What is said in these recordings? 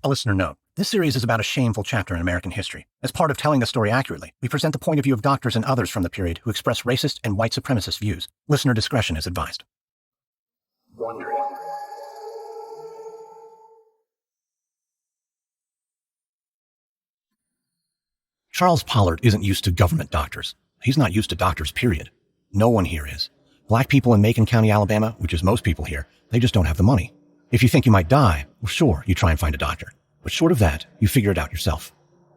A listener note. This series is about a shameful chapter in American history. As part of telling the story accurately, we present the point of view of doctors and others from the period who express racist and white supremacist views. Listener discretion is advised. Wondering. Charles Pollard isn't used to government doctors. He's not used to doctors, period. No one here is. Black people in Macon County, Alabama, which is most people here, they just don't have the money. If you think you might die, well, sure, you try and find a doctor. But short of that, you figure it out yourself.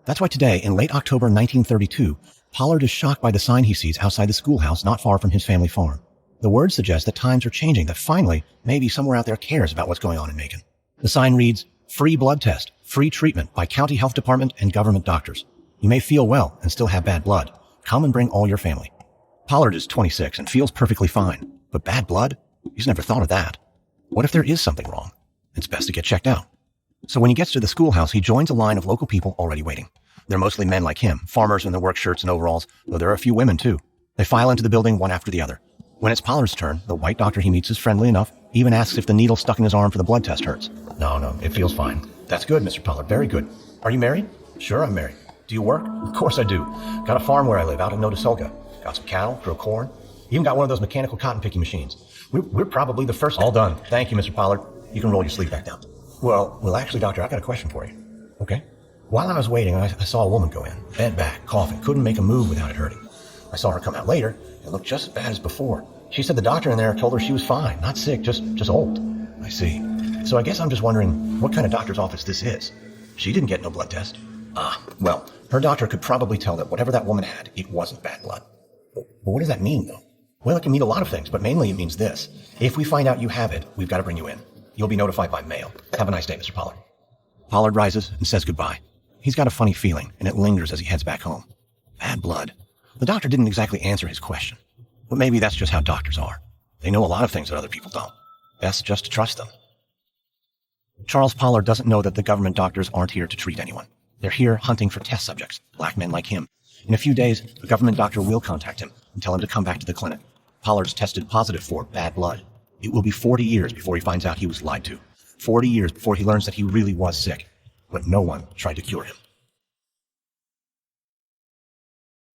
That's why today, in late October 1932, Pollard is shocked by the sign he sees outside the schoolhouse not far from his family farm. The words suggest that times are changing, that finally, maybe somewhere out there cares about what's going on in Macon. The sign reads, "Free blood test, free treatment by county health department and government doctors. You may feel well and still have bad blood. Come and bring all your family." Pollard is 26 and feels perfectly fine. But bad blood? He's never thought of that. What if there is something wrong? It's best to get checked out. So when he gets to the schoolhouse, he joins a line of local people already waiting. They're mostly men like him, farmers in their work shirts and overalls, though there are a few women too. They file into the building one after the other. When it's Pollard's turn, the white doctor he meets is friendly enough, even asks if the needle stuck in his arm for the blood test hurts. No, it feels fine. That's good, Mr. Pollard, very good. Are you married? Sure, I'm married. Do you work? Of course I do. Got a farm where I live, out in Tuskegee. Got some cattle, grow corn. Even got one of those mechanical cotton picking machines. We're probably the first. All done. Thank you, Mr. Pollard. You can roll your sleeve back down. Well, actually, doctor, I got a question for you. Okay. While I was waiting, I saw a woman go in, bent back, coughing, couldn't make a move without it hurting. I saw her come out later, and looked just as bad as before. She said the doctor in there told her she was fine, not sick, just old. I see. So I guess I'm just wondering what kind of doctor's office this is. She didn't get no blood test. Well, her doctor could probably tell that whatever that woman had, it wasn't bad blood. But what does that mean, though? Well, it can mean a lot of things, but mainly it means this. If we find out you have it, we've got to bring you in. You'll be notified by mail. Have a nice day, Mr. Pollard. Pollard rises and says goodbye. He's got a funny feeling, and it lingers as he heads back home. Bad blood. The doctor didn't exactly answer his question. But maybe that's just how doctors are. They know a lot of things that other people don't. Best just to trust them. Charles Pollard doesn't know that the government doctors aren't here to treat anyone. They're here hunting for test subjects, black men like him. In a few days, the government doctor will contact him and tell him to come back to the clinic. Pollard's tested positive for bad blood. It will be 40 years before he finds out he was lied to. 40 years before he learns that he really was sick. But no one tried to cure him.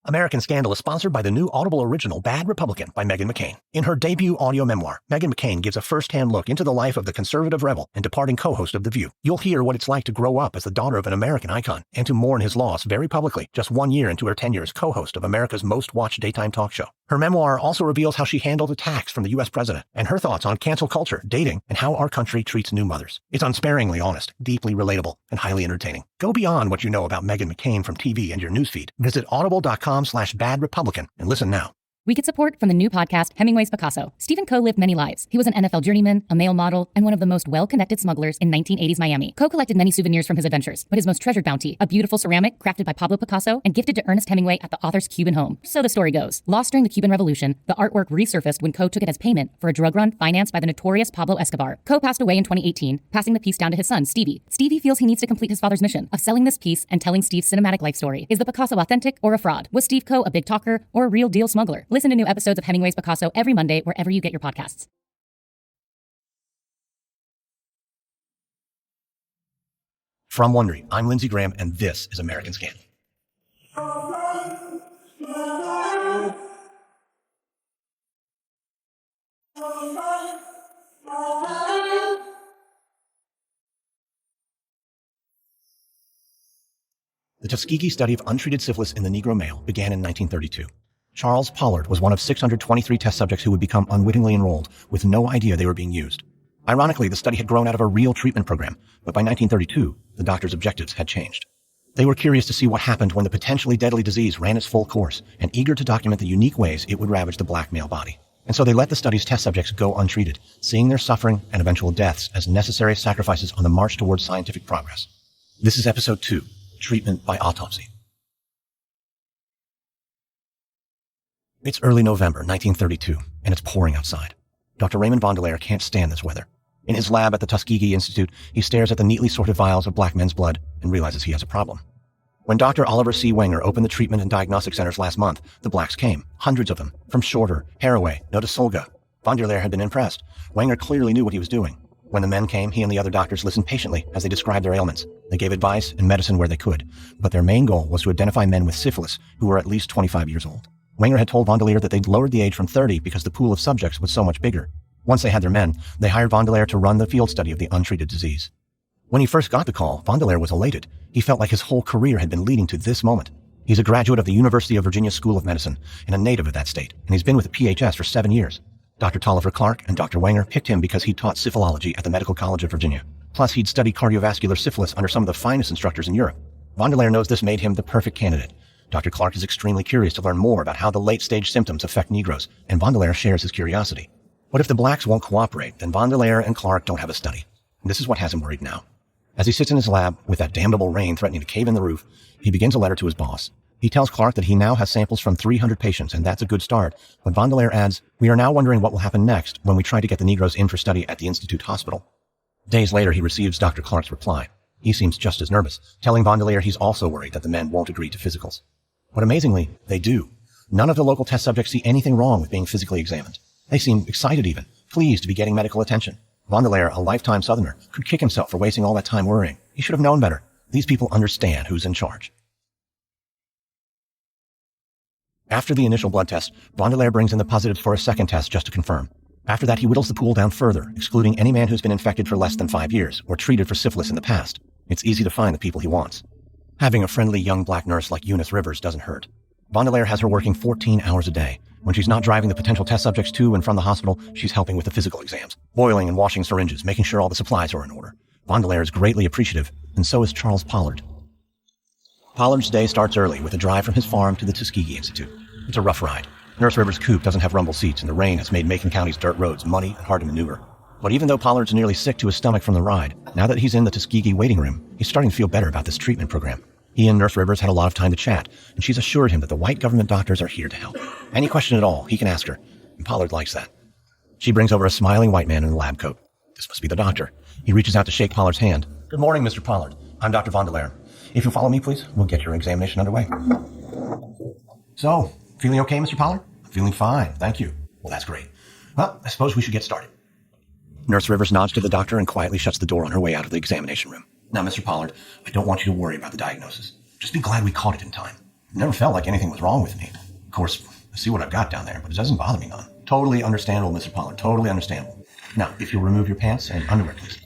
American Scandal is sponsored by the new Audible original Bad Republican by Meghan McCain. In her debut audio memoir, Meghan McCain gives a first-hand look into the life of the conservative rebel and departing co-host of The View. You'll hear what it's like to grow up as the daughter of an American icon and to mourn his loss very publicly just 1 year into her tenure as co-host of America's most-watched daytime talk show. Her memoir also reveals how she handled attacks from the U.S. president and her thoughts on cancel culture, dating, and how our country treats new mothers. It's unsparingly honest, deeply relatable, and highly entertaining. Go beyond what you know about Meghan McCain from TV and your newsfeed. Visit audible.com/Bad Republican and listen now. We get support from the new podcast, Hemingway's Picasso. Stephen Coe lived many lives. He was an NFL journeyman, a male model, and one of the most well-connected smugglers in 1980s Miami. Coe collected many souvenirs from his adventures, but his most treasured bounty, a beautiful ceramic crafted by Pablo Picasso and gifted to Ernest Hemingway at the author's Cuban home. So the story goes. Lost during the Cuban Revolution, the artwork resurfaced when Coe took it as payment for a drug run financed by the notorious Pablo Escobar. Coe passed away in 2018, passing the piece down to his son, Stevie. Stevie feels he needs to complete his father's mission of selling this piece and telling Steve's cinematic life story. Is the Picasso authentic or a fraud? Was Steve Coe a big talker or a real deal smuggler? Listen to new episodes of Hemingway's Picasso every Monday wherever you get your podcasts. From Wondery, I'm Lindsey Graham, and this is American Scandal. The Tuskegee study of untreated syphilis in the Negro male began in 1932. Charles Pollard was one of 623 test subjects who would become unwittingly enrolled with no idea they were being used. Ironically, the study had grown out of a real treatment program, but by 1932, the doctor's objectives had changed. They were curious to see what happened when the potentially deadly disease ran its full course and eager to document the unique ways it would ravage the black male body. And so they let the study's test subjects go untreated, seeing their suffering and eventual deaths as necessary sacrifices on the march towards scientific progress. This is episode 2, Treatment by Autopsy. It's early November 1932, and it's pouring outside. Dr. Raymond Vondelaire can't stand this weather. In his lab at the Tuskegee Institute, he stares at the neatly sorted vials of black men's blood and realizes he has a problem. When Dr. Oliver C. Wenger opened the treatment and diagnostic centers last month, the blacks came, hundreds of them, from Shorter, Haraway, Notasulga. Vondelaire had been impressed. Wenger clearly knew what he was doing. When the men came, he and the other doctors listened patiently as they described their ailments. They gave advice and medicine where they could, but their main goal was to identify men with syphilis who were at least 25 years old. Wenger had told Vandeleer that they'd lowered the age from 30 because the pool of subjects was so much bigger. Once they had their men, they hired Vandeleer to run the field study of the untreated disease. When he first got the call, Vandeleer was elated. He felt like his whole career had been leading to this moment. He's a graduate of the University of Virginia School of Medicine and a native of that state, and he's been with the PHS for 7 years. Dr. Tolliver Clark and Dr. Wenger picked him because he taught syphilology at the Medical College of Virginia. Plus, he'd studied cardiovascular syphilis under some of the finest instructors in Europe. Vandeleer knows this made him the perfect candidate. Dr. Clark is extremely curious to learn more about how the late-stage symptoms affect Negroes, and Vandeleer shares his curiosity. But if the blacks won't cooperate, then Vandeleer and Clark don't have a study. And this is what has him worried now. As he sits in his lab, with that damnable rain threatening to cave in the roof, he begins a letter to his boss. He tells Clark that he now has samples from 300 patients, and that's a good start. But Vandeleer adds, "We are now wondering what will happen next when we try to get the Negroes in for study at the Institute Hospital." Days later, he receives Dr. Clark's reply. He seems just as nervous, telling Vandeleer he's also worried that the men won't agree to physicals. But amazingly, they do. None of the local test subjects see anything wrong with being physically examined. They seem excited even, pleased to be getting medical attention. Vandeleer, a lifetime Southerner, could kick himself for wasting all that time worrying. He should have known better. These people understand who's in charge. After the initial blood test, Vandeleer brings in the positives for a second test just to confirm. After that, he whittles the pool down further, excluding any man who's been infected for less than 5 years or treated for syphilis in the past. It's easy to find the people he wants. Having a friendly young black nurse like Eunice Rivers doesn't hurt. Vandeleer has her working 14 hours a day. When she's not driving the potential test subjects to and from the hospital, she's helping with the physical exams, boiling and washing syringes, making sure all the supplies are in order. Vandeleer is greatly appreciative, and so is Charles Pollard. Pollard's day starts early with a drive from his farm to the Tuskegee Institute. It's a rough ride. Nurse Rivers' coupe doesn't have rumble seats, and the rain has made Macon County's dirt roads muddy and hard to maneuver. But even though Pollard's nearly sick to his stomach from the ride, now that he's in the Tuskegee waiting room, he's starting to feel better about this treatment program. He and Nurse Rivers had a lot of time to chat, and she's assured him that the white government doctors are here to help. Any question at all, he can ask her, and Pollard likes that. She brings over a smiling white man in a lab coat. This must be the doctor. He reaches out to shake Pollard's hand. "Good morning, Mr. Pollard. I'm Dr. Vandeleer. If you'll follow me, please, we'll get your examination underway." "So, feeling okay, Mr. Pollard?" "I'm feeling fine, thank you." "Well, that's great. Well, I suppose we should get started." Nurse Rivers nods to the doctor and quietly shuts the door on her way out of the examination room. "Now, Mr. Pollard, I don't want you to worry about the diagnosis. Just be glad we caught it in time. It never felt like anything was wrong with me. Of course, I see what I've got down there, but it doesn't bother me none." "Totally understandable, Mr. Pollard, totally understandable. Now, if you'll remove your pants and underwear, please."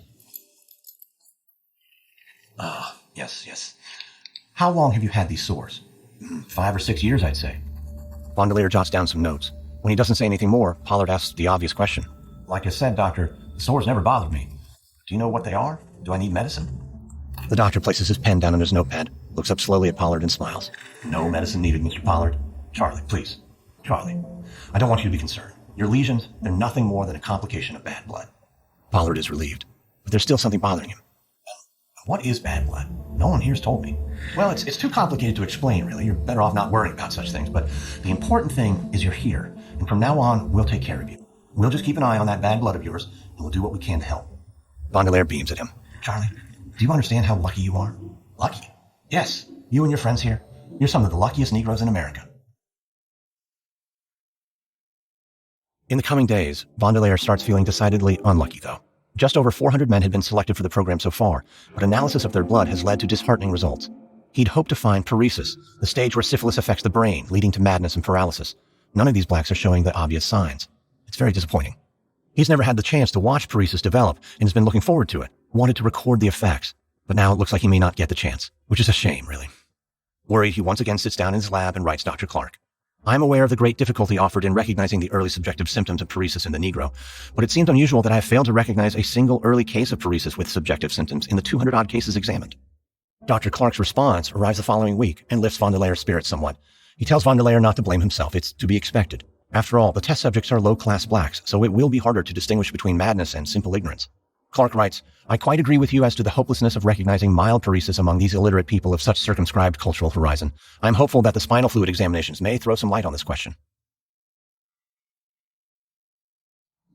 Yes. How long have you had these sores?" 5 or 6 years, I'd say." Vandeleer jots down some notes. When he doesn't say anything more, Pollard asks the obvious question. "Like I said, doctor, the sores never bothered me. Do you know what they are? Do I need medicine?" The doctor places his pen down on his notepad, looks up slowly at Pollard and smiles. "No medicine needed, Mr. Pollard. Charlie, please. Charlie, I don't want you to be concerned. Your lesions, they're nothing more than a complication of bad blood." Pollard is relieved, but there's still something bothering him. "What is bad blood? No one here's told me." "Well, it's too complicated to explain, really. You're better off not worrying about such things. But the important thing is you're here, and from now on, we'll take care of you. We'll just keep an eye on that bad blood of yours, and we'll do what we can to help." Vandeleer beams at him. "Charlie, do you understand how lucky you are?" "Lucky?" "Yes, you and your friends here. You're some of the luckiest Negroes in America." In the coming days, Vandeleer starts feeling decidedly unlucky, though. Just over 400 men had been selected for the program so far, but analysis of their blood has led to disheartening results. He'd hoped to find paresis, the stage where syphilis affects the brain, leading to madness and paralysis. None of these blacks are showing the obvious signs. It's very disappointing. He's never had the chance to watch paresis develop and has been looking forward to it, wanted to record the effects. But now it looks like he may not get the chance, which is a shame, really. Worried, he once again sits down in his lab and writes Dr. Clark. "I'm aware of the great difficulty offered in recognizing the early subjective symptoms of paresis in the Negro, but it seems unusual that I have failed to recognize a single early case of paresis with subjective symptoms in the 200-odd cases examined." Dr. Clark's response arrives the following week and lifts Vandeleer's spirits somewhat. He tells Vandeleer not to blame himself. It's to be expected. After all, the test subjects are low-class blacks, so it will be harder to distinguish between madness and simple ignorance. Clark writes, "I quite agree with you as to the hopelessness of recognizing mild paresis among these illiterate people of such circumscribed cultural horizon. I am hopeful that the spinal fluid examinations may throw some light on this question."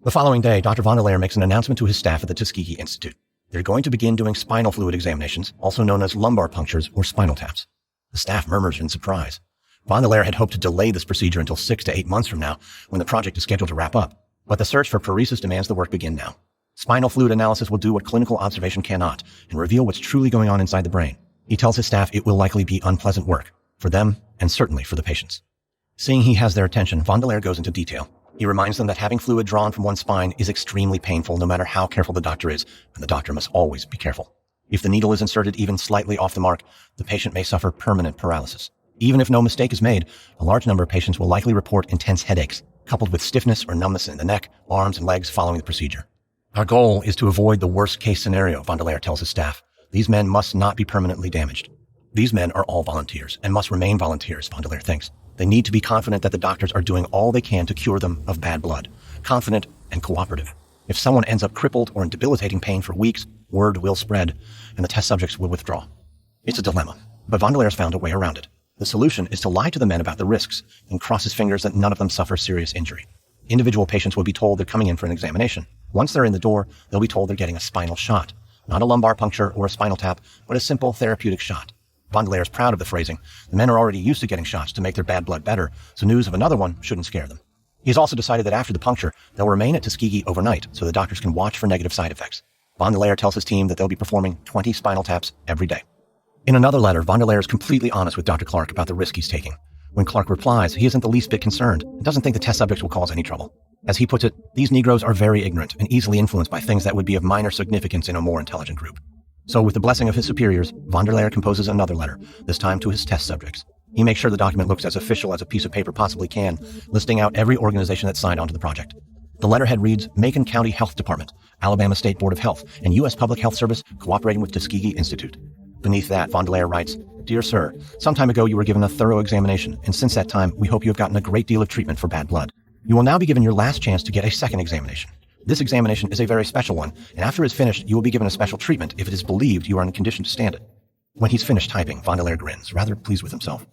The following day, Dr. Vandeleer makes an announcement to his staff at the Tuskegee Institute. They're going to begin doing spinal fluid examinations, also known as lumbar punctures or spinal taps. The staff murmurs in surprise. Vandeleer had hoped to delay this procedure until 6 to 8 months from now, when the project is scheduled to wrap up. But the search for paresis demands the work begin now. Spinal fluid analysis will do what clinical observation cannot and reveal what's truly going on inside the brain. He tells his staff it will likely be unpleasant work for them and certainly for the patients. Seeing he has their attention, Vondelaire goes into detail. He reminds them that having fluid drawn from one's spine is extremely painful no matter how careful the doctor is, and the doctor must always be careful. If the needle is inserted even slightly off the mark, the patient may suffer permanent paralysis. Even if no mistake is made, a large number of patients will likely report intense headaches, coupled with stiffness or numbness in the neck, arms, and legs following the procedure. Our goal is to avoid the worst-case scenario, Vondelaire tells his staff. These men must not be permanently damaged. These men are all volunteers and must remain volunteers, Vondelaire thinks. They need to be confident that the doctors are doing all they can to cure them of bad blood. Confident and cooperative. If someone ends up crippled or in debilitating pain for weeks, word will spread, and the test subjects will withdraw. It's a dilemma, but Vondelaire's found a way around it. The solution is to lie to the men about the risks and cross his fingers that none of them suffer serious injury. Individual patients will be told they're coming in for an examination. Once they're in the door, they'll be told they're getting a spinal shot. Not a lumbar puncture or a spinal tap, but a simple therapeutic shot. Vondelaire is proud of the phrasing. The men are already used to getting shots to make their bad blood better, so news of another one shouldn't scare them. He has also decided that after the puncture, they'll remain at Tuskegee overnight so the doctors can watch for negative side effects. Vondelaire tells his team that they'll be performing 20 spinal taps every day. In another letter, Vondelaire is completely honest with Dr. Clark about the risk he's taking. When Clark replies, he isn't the least bit concerned and doesn't think the test subjects will cause any trouble. As he puts it, these Negroes are very ignorant and easily influenced by things that would be of minor significance in a more intelligent group. So with the blessing of his superiors, Vondelaire composes another letter, this time to his test subjects. He makes sure the document looks as official as a piece of paper possibly can, listing out every organization that signed onto the project. The letterhead reads, Macon County Health Department, Alabama State Board of Health, and U.S. Public Health Service cooperating with Tuskegee Institute. Beneath that, Vondelaire writes, Dear Sir, some time ago you were given a thorough examination, and since that time, we hope you have gotten a great deal of treatment for bad blood. You will now be given your last chance to get a second examination. This examination is a very special one, and after it is finished, you will be given a special treatment if it is believed you are in condition to stand it. When he's finished typing, Vondelaire grins, rather pleased with himself.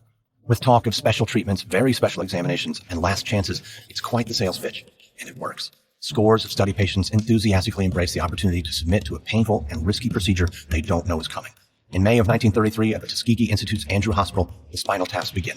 With talk of special treatments, very special examinations, and last chances, it's quite the sales pitch, and it works. Scores of study patients enthusiastically embrace the opportunity to submit to a painful and risky procedure they don't know is coming. In May of 1933, at the Tuskegee Institute's Andrew Hospital, the spinal taps begin.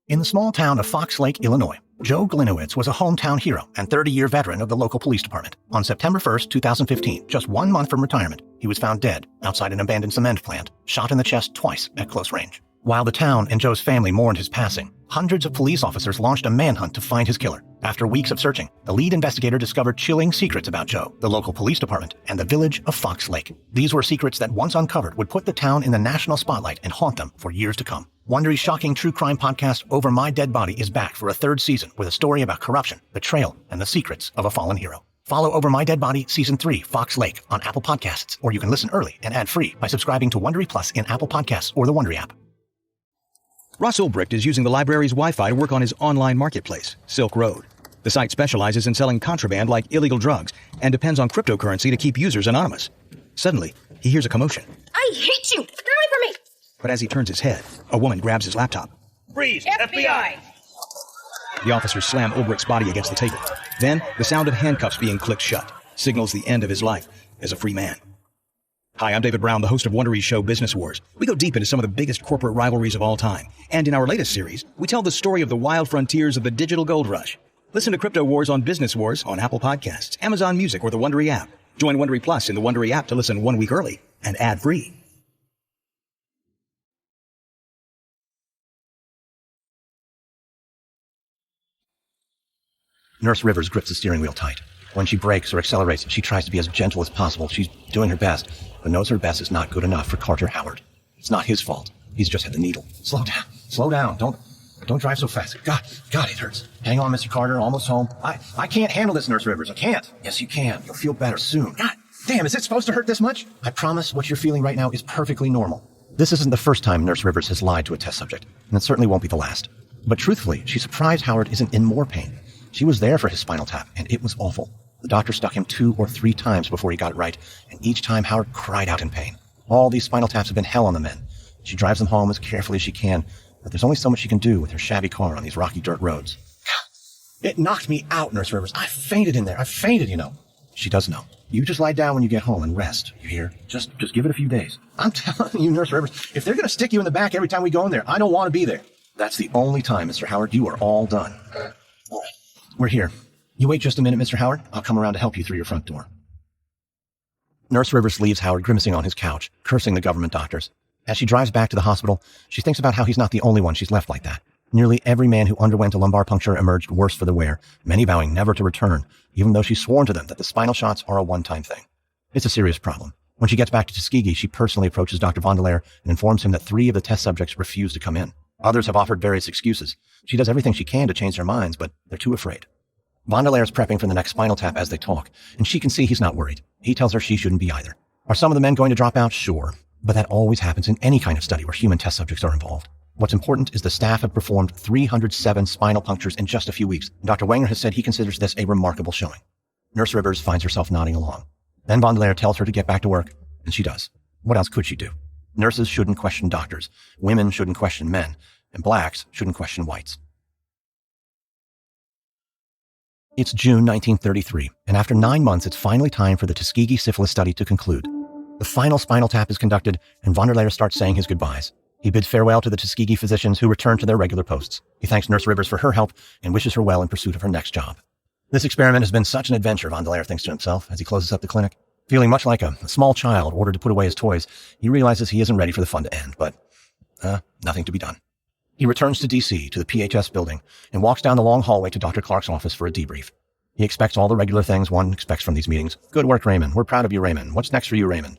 In the small town of Fox Lake, Illinois, Joe Glinowitz was a hometown hero and 30-year veteran of the local police department. On September 1st, 2015, just 1 month from retirement, he was found dead outside an abandoned cement plant, shot in the chest twice at close range. While the town and Joe's family mourned his passing, hundreds of police officers launched a manhunt to find his killer. After weeks of searching, the lead investigator discovered chilling secrets about Joe, the local police department, and the village of Fox Lake. These were secrets that once uncovered would put the town in the national spotlight and haunt them for years to come. Wondery's shocking true crime podcast, Over My Dead Body, is back for a 3rd season with a story about corruption, betrayal, and the secrets of a fallen hero. Follow Over My Dead Body Season 3, Fox Lake, on Apple Podcasts, or you can listen early and ad-free by subscribing to Wondery Plus in Apple Podcasts or the Wondery app. Russ Ulbricht is using the library's Wi-Fi to work on his online marketplace, Silk Road. The site specializes in selling contraband like illegal drugs and depends on cryptocurrency to keep users anonymous. Suddenly, he hears a commotion. I hate you! Get away from me! But as he turns his head, a woman grabs his laptop. Freeze! FBI! The officers slam Ulbricht's body against the table. Then, the sound of handcuffs being clicked shut signals the end of his life as a free man. Hi, I'm David Brown, the host of Wondery's show Business Wars. We go deep into some of the biggest corporate rivalries of all time. And in our latest series, we tell the story of the wild frontiers of the digital gold rush. Listen to Crypto Wars on Business Wars on Apple Podcasts, Amazon Music, or the Wondery app. Join Wondery Plus in the Wondery app to listen 1 week early and ad-free. Nurse Rivers grips the steering wheel tight. When she brakes or accelerates, she tries to be as gentle as possible. She's doing her best, but knows her best is not good enough for Carter Howard. It's not his fault. He's just had the needle. Slow down. Slow down. Don't drive so fast. God, it hurts. Hang on, Mr. Carter. Almost home. I can't handle this, Nurse Rivers. I can't. Yes, you can. You'll feel better soon. God damn, is it supposed to hurt this much? I promise what you're feeling right now is perfectly normal. This isn't the first time Nurse Rivers has lied to a test subject, and it certainly won't be the last. But truthfully, she's surprised Howard isn't in more pain. She was there for his spinal tap, and it was awful. The doctor stuck him 2 or 3 times before he got it right, and each time Howard cried out in pain. All these spinal taps have been hell on the men. She drives them home as carefully as she can, but there's only so much she can do with her shabby car on these rocky dirt roads. It knocked me out, Nurse Rivers. I fainted in there. I fainted, you know. She does know. You just lie down when you get home and rest, you hear? Just give it a few days. I'm telling you, Nurse Rivers, if they're going to stick you in the back every time we go in there, I don't want to be there. That's the only time, Mr. Howard, you are all done. We're here. You wait just a minute, Mr. Howard. I'll come around to help you through your front door. Nurse Rivers leaves Howard grimacing on his couch, cursing the government doctors. As she drives back to the hospital, she thinks about how he's not the only one she's left like that. Nearly every man who underwent a lumbar puncture emerged worse for the wear, many vowing never to return, even though she's sworn to them that the spinal shots are a one-time thing. It's a serious problem. When she gets back to Tuskegee, she personally approaches Dr. Vonderlehr and informs him that 3 of the test subjects refuse to come in. Others have offered various excuses. She does everything she can to change their minds, but they're too afraid. Vonderlehr is prepping for the next spinal tap as they talk, and she can see he's not worried. He tells her she shouldn't be either. Are some of the men going to drop out? Sure. But that always happens in any kind of study where human test subjects are involved. What's important is the staff have performed 307 spinal punctures in just a few weeks. Dr. Wenger has said he considers this a remarkable showing. Nurse Rivers finds herself nodding along. Then Vonderlehr tells her to get back to work, and she does. What else could she do? Nurses shouldn't question doctors. Women shouldn't question men. And blacks shouldn't question whites. It's June 1933, and after 9 months, it's finally time for the Tuskegee Syphilis Study to conclude. The final spinal tap is conducted, and Vonderlehr starts saying his goodbyes. He bids farewell to the Tuskegee physicians who return to their regular posts. He thanks Nurse Rivers for her help and wishes her well in pursuit of her next job. This experiment has been such an adventure, Vonderlehr thinks to himself as he closes up the clinic. Feeling much like a small child ordered to put away his toys, he realizes he isn't ready for the fun to end, but nothing to be done. He returns to D.C., to the PHS building, and walks down the long hallway to Dr. Clark's office for a debrief. He expects all the regular things one expects from these meetings. Good work, Raymond. We're proud of you, Raymond. What's next for you, Raymond?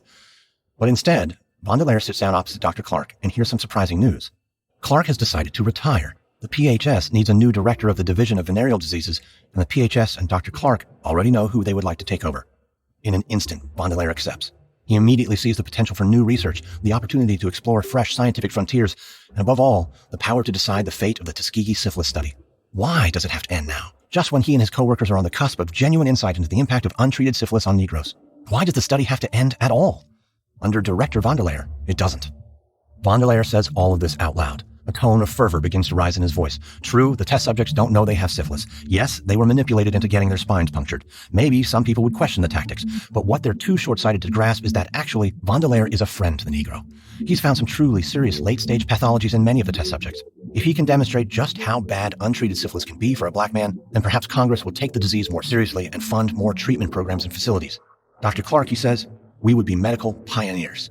But instead, Vonderlehr sits down opposite Dr. Clark and hears some surprising news. Clark has decided to retire. The PHS needs a new director of the Division of Venereal Diseases, and the PHS and Dr. Clark already know who they would like to take over. In an instant, Vonderlehr accepts. He immediately sees the potential for new research, the opportunity to explore fresh scientific frontiers, and above all, the power to decide the fate of the Tuskegee Syphilis Study. Why does it have to end now, just when he and his coworkers are on the cusp of genuine insight into the impact of untreated syphilis on Negroes? Why does the study have to end at all? Under Director Vonderlehr, it doesn't. Vonderlehr says all of this out loud. A tone of fervor begins to rise in his voice. True, the test subjects don't know they have syphilis. Yes, they were manipulated into getting their spines punctured. Maybe some people would question the tactics, but what they're too short-sighted to grasp is that actually, Vonderlehr is a friend to the Negro. He's found some truly serious late-stage pathologies in many of the test subjects. If he can demonstrate just how bad untreated syphilis can be for a black man, then perhaps Congress will take the disease more seriously and fund more treatment programs and facilities. Dr. Clark, he says, we would be medical pioneers.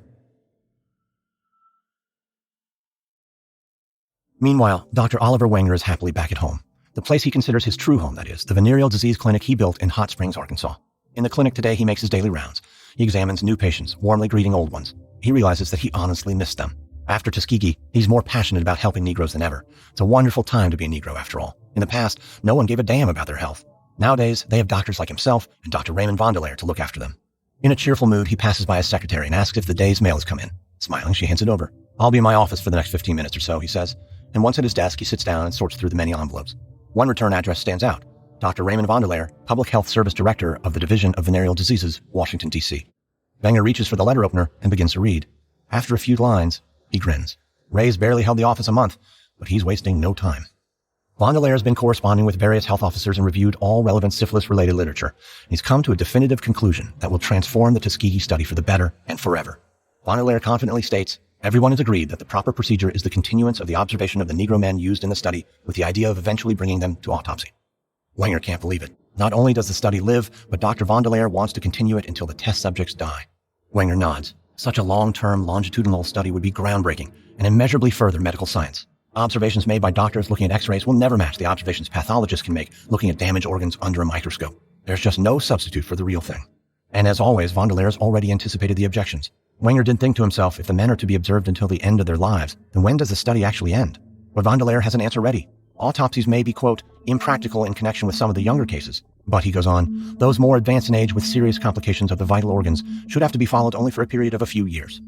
Meanwhile, Dr. Oliver Wenger is happily back at home. The place he considers his true home, that is, the venereal disease clinic he built in Hot Springs, Arkansas. In the clinic today, he makes his daily rounds. He examines new patients, warmly greeting old ones. He realizes that he honestly missed them. After Tuskegee, he's more passionate about helping Negroes than ever. It's a wonderful time to be a Negro, after all. In the past, no one gave a damn about their health. Nowadays, they have doctors like himself and Dr. Raymond Vonderlehr to look after them. In a cheerful mood, he passes by his secretary and asks if the day's mail has come in. Smiling, she hands it over. I'll be in my office for the next 15 minutes or so, he says. And once at his desk, he sits down and sorts through the many envelopes. One return address stands out. Dr. Raymond Vonderlehr, Public Health Service Director of the Division of Venereal Diseases, Washington, D.C. Wenger reaches for the letter opener and begins to read. After a few lines, he grins. Ray's barely held the office a month, but he's wasting no time. Vonderlehr has been corresponding with various health officers and reviewed all relevant syphilis-related literature. He's come to a definitive conclusion that will transform the Tuskegee study for the better and forever. Vonderlehr confidently states, everyone has agreed that the proper procedure is the continuance of the observation of the Negro men used in the study with the idea of eventually bringing them to autopsy. Wenger can't believe it. Not only does the study live, but Dr. Vonderlehr wants to continue it until the test subjects die. Wenger nods. Such a long-term, longitudinal study would be groundbreaking and immeasurably further medical science. Observations made by doctors looking at x-rays will never match the observations pathologists can make looking at damaged organs under a microscope. There's just no substitute for the real thing. And as always, Vonderlehr has already anticipated the objections. Wenger didn't think to himself, if the men are to be observed until the end of their lives, then when does the study actually end? But Vonderlehr has an answer ready. Autopsies may be, quote, impractical in connection with some of the younger cases. But, he goes on, those more advanced in age with serious complications of the vital organs should have to be followed only for a period of a few years.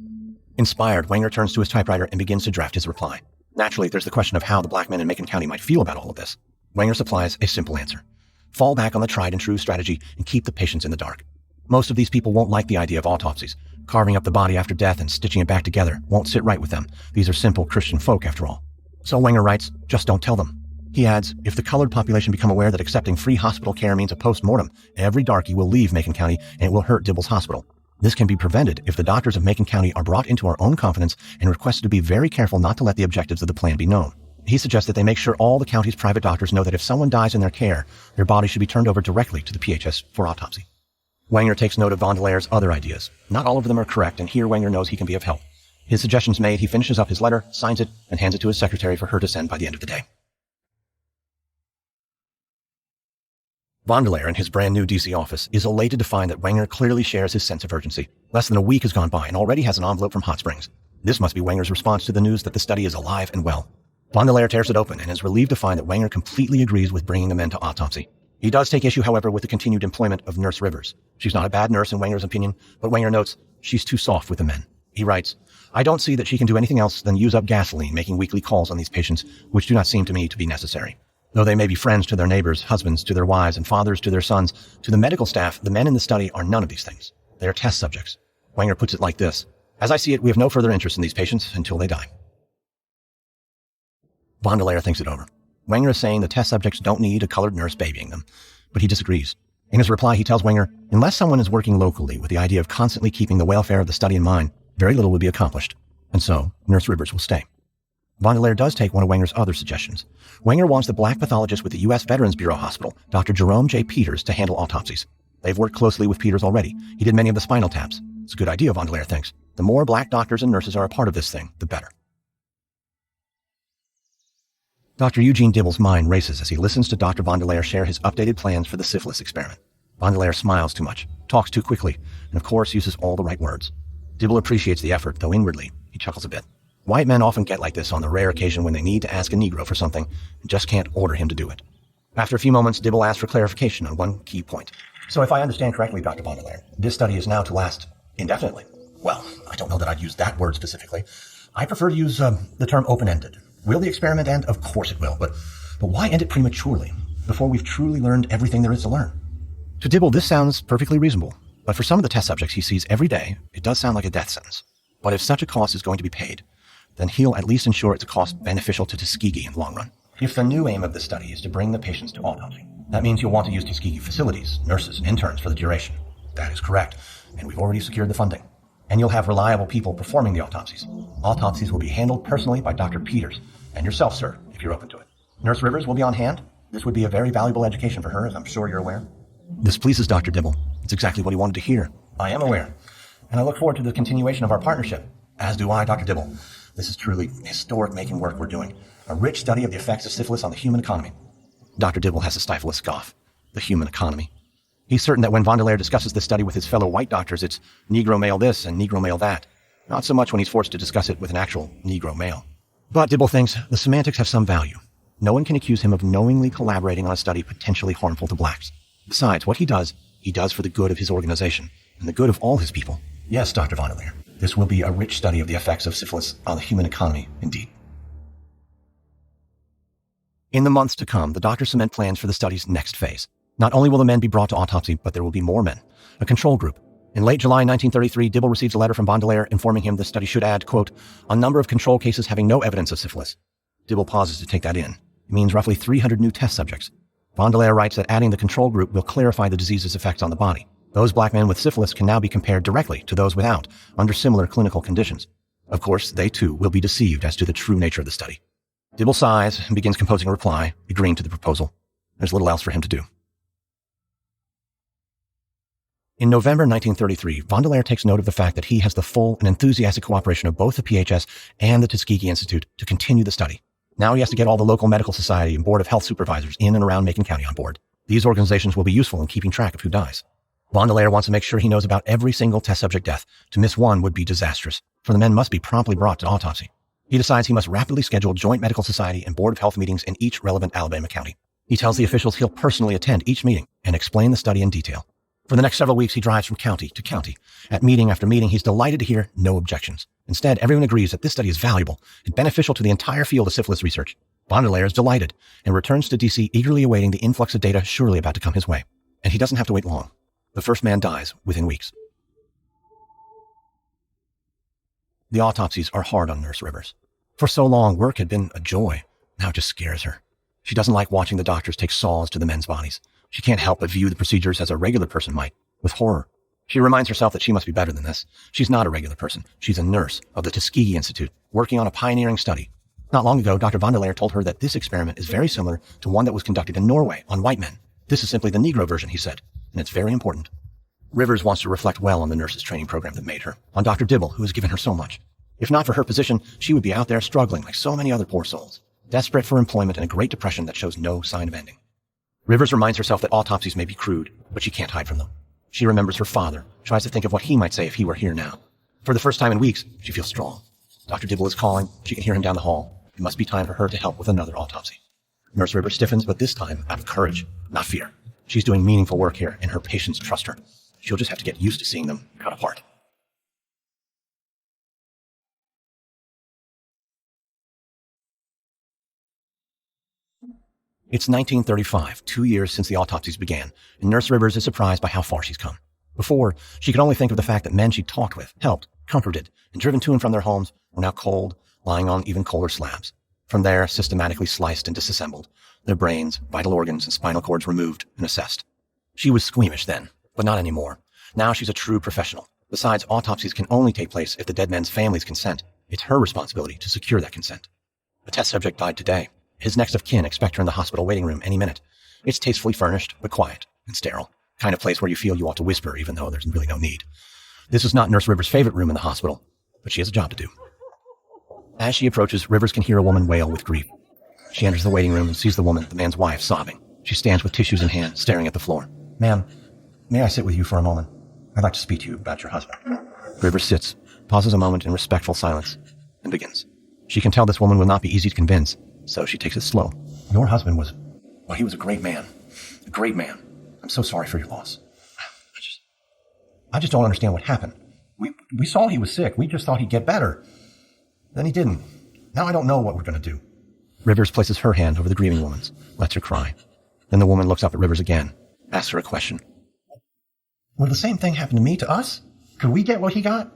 Inspired, Wenger turns to his typewriter and begins to draft his reply. Naturally, there's the question of how the black men in Macon County might feel about all of this. Wenger supplies a simple answer. Fall back on the tried and true strategy and keep the patients in the dark. Most of these people won't like the idea of autopsies. Carving up the body after death and stitching it back together won't sit right with them. These are simple Christian folk, after all. So Wenger writes, just don't tell them. He adds, if the colored population become aware that accepting free hospital care means a post-mortem, every darky will leave Macon County and it will hurt Dibble's Hospital. This can be prevented if the doctors of Macon County are brought into our own confidence and requested to be very careful not to let the objectives of the plan be known. He suggests that they make sure all the county's private doctors know that if someone dies in their care, their body should be turned over directly to the PHS for autopsy. Wenger takes note of Vondelaire's other ideas. Not all of them are correct, and here Wenger knows he can be of help. His suggestions made, he finishes up his letter, signs it, and hands it to his secretary for her to send by the end of the day. Vondelaire, in his brand new DC office, is elated to find that Wenger clearly shares his sense of urgency. Less than a week has gone by and already has an envelope from Hot Springs. This must be Wenger's response to the news that the study is alive and well. Vondelaire tears it open and is relieved to find that Wenger completely agrees with bringing the men to autopsy. He does take issue, however, with the continued employment of Nurse Rivers. She's not a bad nurse in Wenger's opinion, but Wenger notes she's too soft with the men. He writes, "I don't see that she can do anything else than use up gasoline making weekly calls on these patients, which do not seem to me to be necessary. Though they may be friends to their neighbors, husbands to their wives, and fathers to their sons, to the medical staff, the men in the study are none of these things. They are test subjects." Wenger puts it like this, "As I see it, we have no further interest in these patients until they die." Vondelaire thinks it over. Wenger is saying the test subjects don't need a colored nurse babying them, but he disagrees. In his reply, he tells Wenger, unless someone is working locally with the idea of constantly keeping the welfare of the study in mind, very little will be accomplished, and so Nurse Rivers will stay. Vondelaire does take one of Wenger's other suggestions. Wenger wants the black pathologist with the U.S. Veterans Bureau Hospital, Dr. Jerome J. Peters, to handle autopsies. They've worked closely with Peters already. He did many of the spinal taps. It's a good idea, Vondelaire thinks. The more black doctors and nurses are a part of this thing, the better. Dr. Eugene Dibble's mind races as he listens to Dr. Vondelaire share his updated plans for the syphilis experiment. Vondelaire smiles too much, talks too quickly, and of course uses all the right words. Dibble appreciates the effort, though inwardly, he chuckles a bit. White men often get like this on the rare occasion when they need to ask a Negro for something and just can't order him to do it. After a few moments, Dibble asks for clarification on one key point. "So if I understand correctly, Dr. Vondelaire, this study is now to last indefinitely." "Well, I don't know that I'd use that word specifically. I prefer to use the term open-ended. Will the experiment end? Of course it will, but why end it prematurely, before we've truly learned everything there is to learn?" To Dibble, this sounds perfectly reasonable, but for some of the test subjects he sees every day, it does sound like a death sentence. But if such a cost is going to be paid, then he'll at least ensure it's a cost beneficial to Tuskegee in the long run. If the new aim of the study is to bring the patients to autopsy, that means you'll want to use Tuskegee facilities, nurses, and interns for the duration. That is correct, and we've already secured the funding. And you'll have reliable people performing the autopsies. Autopsies will be handled personally by Dr. Peters, and yourself, sir, if you're open to it. Nurse Rivers will be on hand. This would be a very valuable education for her, as I'm sure you're aware. This pleases Dr. Dibble. It's exactly what he wanted to hear. I am aware, and I look forward to the continuation of our partnership. As do I, Dr. Dibble. This is truly historic-making work we're doing. A rich study of the effects of syphilis on the human economy. Dr. Dibble has to stifle a scoff. The human economy. He's certain that when Vondelaire discusses this study with his fellow white doctors, it's Negro male this and Negro male that. Not so much when he's forced to discuss it with an actual Negro male. But Dibble thinks the semantics have some value. No one can accuse him of knowingly collaborating on a study potentially harmful to blacks. Besides, what he does for the good of his organization and the good of all his people. Yes, Dr. Vondelaire, this will be a rich study of the effects of syphilis on the human economy, indeed. In the months to come, the doctors cement plans for the study's next phase. Not only will the men be brought to autopsy, but there will be more men. A control group. In late July 1933, Dibble receives a letter from Vondelaire informing him the study should add, quote, "a number of control cases having no evidence of syphilis." Dibble pauses to take that in. It means roughly 300 new test subjects. Vondelaire writes that adding the control group will clarify the disease's effects on the body. Those black men with syphilis can now be compared directly to those without, under similar clinical conditions. Of course, they too will be deceived as to the true nature of the study. Dibble sighs and begins composing a reply, agreeing to the proposal. There's little else for him to do. In November 1933, Vondelaire takes note of the fact that he has the full and enthusiastic cooperation of both the PHS and the Tuskegee Institute to continue the study. Now he has to get all the local medical society and board of health supervisors in and around Macon County on board. These organizations will be useful in keeping track of who dies. Vondelaire wants to make sure he knows about every single test subject death. To miss one would be disastrous, for the men must be promptly brought to autopsy. He decides he must rapidly schedule joint medical society and board of health meetings in each relevant Alabama county. He tells the officials he'll personally attend each meeting and explain the study in detail. For the next several weeks, he drives from county to county. At meeting after meeting, he's delighted to hear no objections. Instead, everyone agrees that this study is valuable and beneficial to the entire field of syphilis research. Vondelaire is delighted and returns to D.C. eagerly awaiting the influx of data surely about to come his way. And he doesn't have to wait long. The first man dies within weeks. The autopsies are hard on Nurse Rivers. For so long, work had been a joy. Now it just scares her. She doesn't like watching the doctors take saws to the men's bodies. She can't help but view the procedures as a regular person might, with horror. She reminds herself that she must be better than this. She's not a regular person. She's a nurse of the Tuskegee Institute, working on a pioneering study. Not long ago, Dr. Vanderleer told her that this experiment is very similar to one that was conducted in Norway on white men. This is simply the Negro version, he said, and it's very important. Rivers wants to reflect well on the nurse's training program that made her, on Dr. Dibble, who has given her so much. If not for her position, she would be out there struggling like so many other poor souls, desperate for employment in a Great Depression that shows no sign of ending. Rivers reminds herself that autopsies may be crude, but she can't hide from them. She remembers her father, tries to think of what he might say if he were here now. For the first time in weeks, she feels strong. Dr. Dibble is calling. She can hear him down the hall. It must be time for her to help with another autopsy. Nurse Rivers stiffens, but this time out of courage, not fear. She's doing meaningful work here, and her patients trust her. She'll just have to get used to seeing them cut apart. It's 1935, 2 years since the autopsies began, and Nurse Rivers is surprised by how far she's come. Before, she could only think of the fact that men she talked with, helped, comforted, and driven to and from their homes were now cold, lying on even colder slabs. From there, systematically sliced and disassembled, their brains, vital organs, and spinal cords removed and assessed. She was squeamish then, but not anymore. Now she's a true professional. Besides, autopsies can only take place if the dead men's families consent. It's her responsibility to secure that consent. A test subject died today. His next of kin expect her in the hospital waiting room any minute. It's tastefully furnished, but quiet and sterile. Kind of place where you feel you ought to whisper, even though there's really no need. This is not Nurse Rivers' favorite room in the hospital, but she has a job to do. As she approaches, Rivers can hear a woman wail with grief. She enters the waiting room and sees the woman, the man's wife, sobbing. She stands with tissues in hand, staring at the floor. Ma'am, may I sit with you for a moment? I'd like to speak to you about your husband. Rivers sits, pauses a moment in respectful silence, and begins. She can tell this woman will not be easy to convince, so she takes it slow. Your husband was, well, he was a great man. A great man. I'm so sorry for your loss. I just don't understand what happened. We saw he was sick. We just thought he'd get better. Then he didn't. Now I don't know what we're going to do. Rivers places her hand over the grieving woman's, lets her cry. Then the woman looks up at Rivers again, asks her a question. Will the same thing happen to me, to us? Could we get what he got?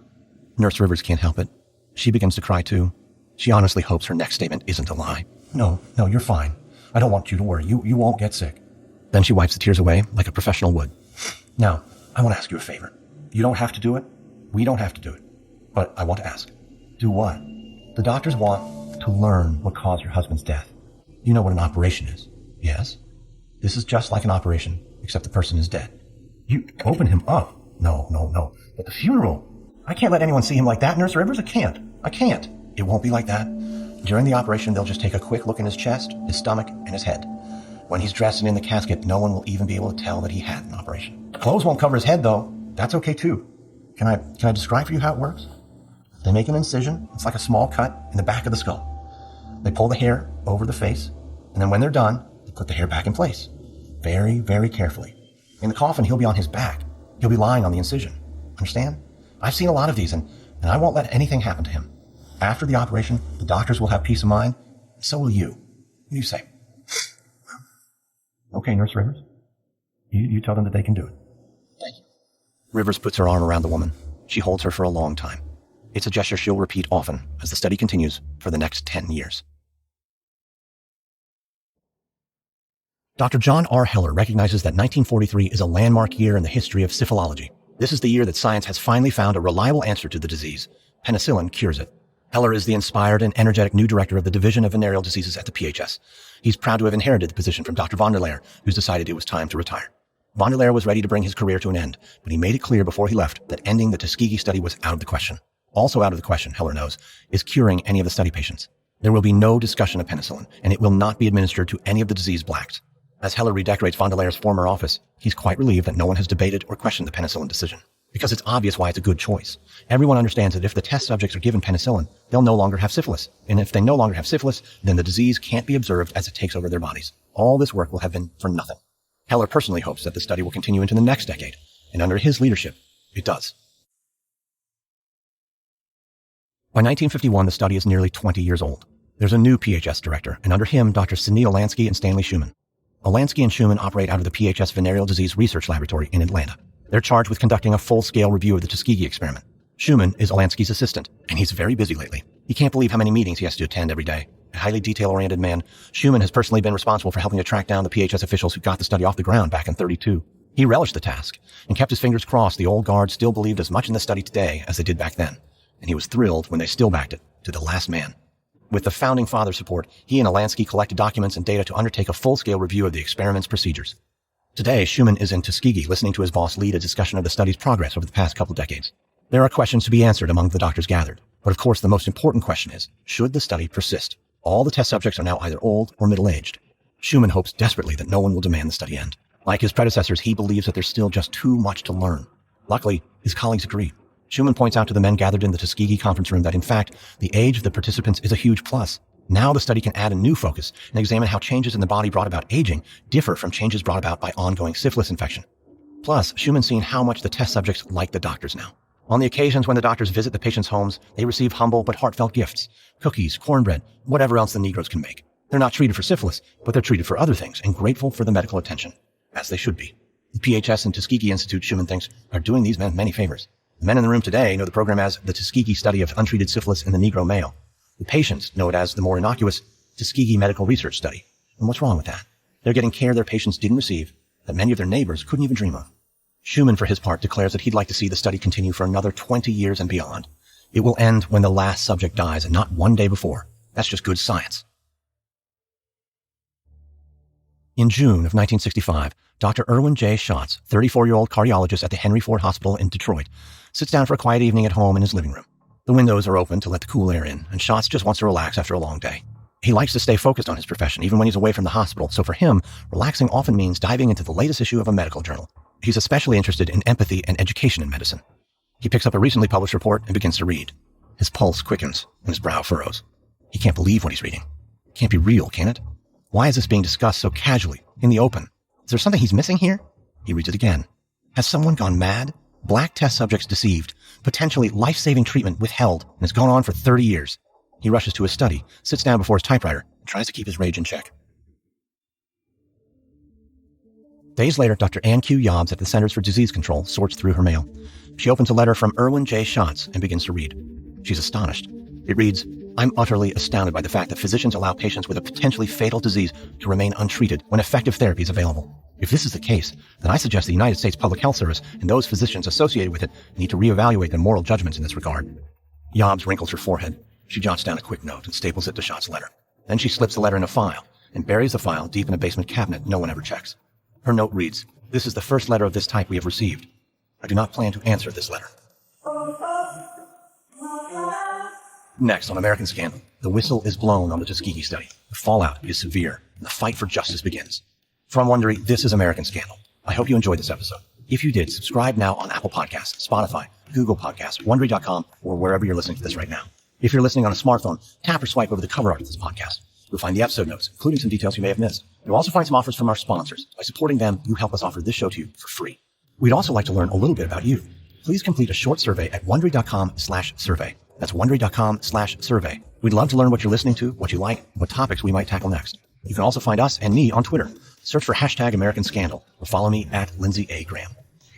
Nurse Rivers can't help it. She begins to cry too. She honestly hopes her next statement isn't a lie. No, you're fine. I don't want you to worry. You won't get sick. Then she wipes the tears away like a professional would. Now, I want to ask you a favor. You don't have to do it. We don't have to do it. But I want to ask. Do what? The doctors want to learn what caused your husband's death. You know what an operation is. Yes? This is just like an operation, except the person is dead. You open him up. No. But the funeral. I can't let anyone see him like that, Nurse Rivers. I can't. It won't be like that. During the operation, they'll just take a quick look in his chest, his stomach, and his head. When he's dressed and in the casket, no one will even be able to tell that he had an operation. The clothes won't cover his head, though. That's okay, too. Can I describe for you how it works? They make an incision. It's like a small cut in the back of the skull. They pull the hair over the face, and then when they're done, they put the hair back in place. Very, very carefully. In the coffin, he'll be on his back. He'll be lying on the incision. Understand? I've seen a lot of these, and I won't let anything happen to him. After the operation, the doctors will have peace of mind, and so will you. What do you say? Okay, Nurse Rivers. You tell them that they can do it. Thank you. Rivers puts her arm around the woman. She holds her for a long time. It's a gesture she'll repeat often as the study continues for the next 10 years. Dr. John R. Heller recognizes that 1943 is a landmark year in the history of syphilology. This is the year that science has finally found a reliable answer to the disease. Penicillin cures it. Heller is the inspired and energetic new director of the Division of Venereal Diseases at the PHS. He's proud to have inherited the position from Dr. Vanderleer, who's decided it was time to retire. Vanderleer was ready to bring his career to an end, but he made it clear before he left that ending the Tuskegee study was out of the question. Also out of the question, Heller knows, is curing any of the study patients. There will be no discussion of penicillin, and it will not be administered to any of the diseased blacks. As Heller redecorates Vanderleer's former office, he's quite relieved that no one has debated or questioned the penicillin decision. Because it's obvious why it's a good choice. Everyone understands that if the test subjects are given penicillin, they'll no longer have syphilis. And if they no longer have syphilis, then the disease can't be observed as it takes over their bodies. All this work will have been for nothing. Heller personally hopes that the study will continue into the next decade. And under his leadership, it does. By 1951, the study is nearly 20 years old. There's a new PHS director, and under him, Dr. Sidney Olansky and Stanley Schumann. Olansky and Schumann operate out of the PHS Venereal Disease Research Laboratory in Atlanta. They're charged with conducting a full-scale review of the Tuskegee experiment. Schumann is Olansky's assistant, and he's very busy lately. He can't believe how many meetings he has to attend every day. A highly detail-oriented man, Schumann has personally been responsible for helping to track down the PHS officials who got the study off the ground back in '32. He relished the task and kept his fingers crossed the old guard still believed as much in the study today as they did back then. And he was thrilled when they still backed it to the last man. With the founding father's support, he and Alansky collected documents and data to undertake a full-scale review of the experiment's procedures. Today, Schumann is in Tuskegee listening to his boss lead a discussion of the study's progress over the past couple decades. There are questions to be answered among the doctors gathered, but of course the most important question is, should the study persist? All the test subjects are now either old or middle-aged. Schumann hopes desperately that no one will demand the study end. Like his predecessors, he believes that there's still just too much to learn. Luckily, his colleagues agree. Schumann points out to the men gathered in the Tuskegee conference room that, in fact, the age of the participants is a huge plus. Now the study can add a new focus and examine how changes in the body brought about aging differ from changes brought about by ongoing syphilis infection. Plus, Schumann's seen how much the test subjects like the doctors now. On the occasions when the doctors visit the patients' homes, they receive humble but heartfelt gifts, cookies, cornbread, whatever else the Negroes can make. They're not treated for syphilis, but they're treated for other things and grateful for the medical attention, as they should be. The PHS and Tuskegee Institute, Schumann thinks, are doing these men many favors. The men in the room today know the program as the Tuskegee Study of Untreated Syphilis in the Negro Male. The patients know it as the more innocuous Tuskegee Medical Research Study. And what's wrong with that? They're getting care their patients didn't receive, that many of their neighbors couldn't even dream of. Schumann, for his part, declares that he'd like to see the study continue for another 20 years and beyond. It will end when the last subject dies and not one day before. That's just good science. In June of 1965, Dr. Irwin J. Schatz, 34-year-old cardiologist at the Henry Ford Hospital in Detroit, sits down for a quiet evening at home in his living room. The windows are open to let the cool air in, and Schatz just wants to relax after a long day. He likes to stay focused on his profession, even when he's away from the hospital, so for him, relaxing often means diving into the latest issue of a medical journal. He's especially interested in empathy and education in medicine. He picks up a recently published report and begins to read. His pulse quickens, and his brow furrows. He can't believe what he's reading. It can't be real, can it? Why is this being discussed so casually, in the open? Is there something he's missing here? He reads it again. Has someone gone mad? Black test subjects deceived. Potentially life-saving treatment withheld, and has gone on for 30 years. He rushes to his study, sits down before his typewriter, and tries to keep his rage in check. Days later, Dr. Ann Q. Yobbs at the Centers for Disease Control sorts through her mail. She opens a letter from Irwin J. Schatz and begins to read. She's astonished. It reads, I'm utterly astounded by the fact that physicians allow patients with a potentially fatal disease to remain untreated when effective therapy is available. If this is the case, then I suggest the United States Public Health Service and those physicians associated with it need to reevaluate their moral judgments in this regard. Yobbs wrinkles her forehead. She jots down a quick note and staples it to Schatz's letter. Then she slips the letter in a file and buries the file deep in a basement cabinet no one ever checks. Her note reads, This is the first letter of this type we have received. I do not plan to answer this letter. Next, on American Scandal, the whistle is blown on the Tuskegee study. The fallout is severe, and the fight for justice begins. From Wondery, this is American Scandal. I hope you enjoyed this episode. If you did, subscribe now on Apple Podcasts, Spotify, Google Podcasts, Wondery.com, or wherever you're listening to this right now. If you're listening on a smartphone, tap or swipe over the cover art of this podcast. You'll find the episode notes, including some details you may have missed. You'll also find some offers from our sponsors. By supporting them, you help us offer this show to you for free. We'd also like to learn a little bit about you. Please complete a short survey at Wondery.com/survey. That's Wondery.com/survey. We'd love to learn what you're listening to, what you like, and what topics we might tackle next. You can also find us and me on Twitter. Search for #American Scandal or follow me at Lindsay A. Graham.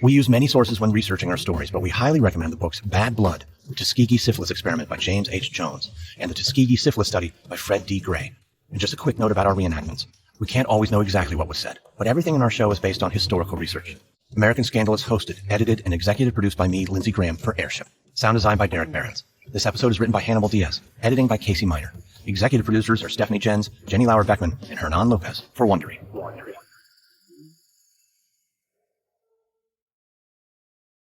We use many sources when researching our stories, but we highly recommend the books Bad Blood, The Tuskegee Syphilis Experiment by James H. Jones, and The Tuskegee Syphilis Study by Fred D. Gray. And just a quick note about our reenactments. We can't always know exactly what was said, but everything in our show is based on historical research. American Scandal is hosted, edited, and executive produced by me, Lindsay Graham, for Airship. Sound design by Derek Behrens. This episode is written by Hannibal Diaz, editing by Casey Miner. Executive producers are Stephanie Jens, Jenny Lauer-Beckman, and Hernan Lopez for Wondery.